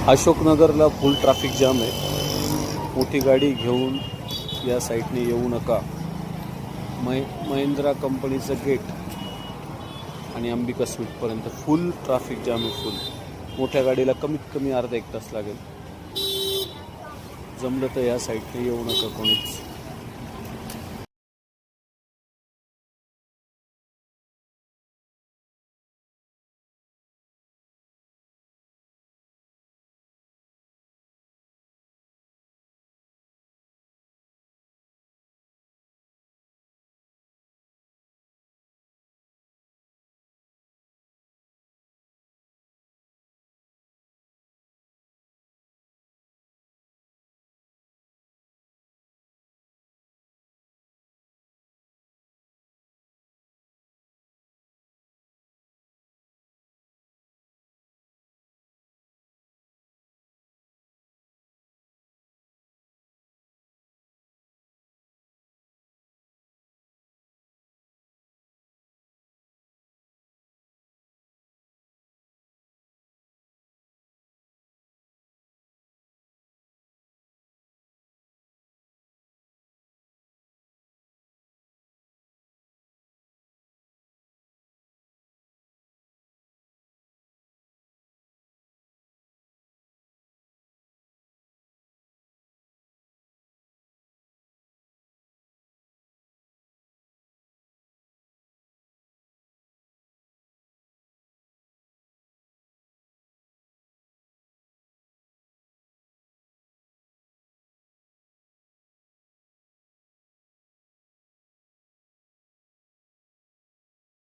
अशोकनगरला फुल traffic jam आहे. मोठी गाडी घेऊन या साईडने येऊ नका. महिंद्रा कंपनीचं गेट आणि अंबिका स्वीटपर्यंत फुल ट्रॅफिक जाम आहे. फुल मोठ्या गाडीला कमीत कमी अर्धा एक तास लागेल. जमलं तर या साईडने येऊ नका कोणीच.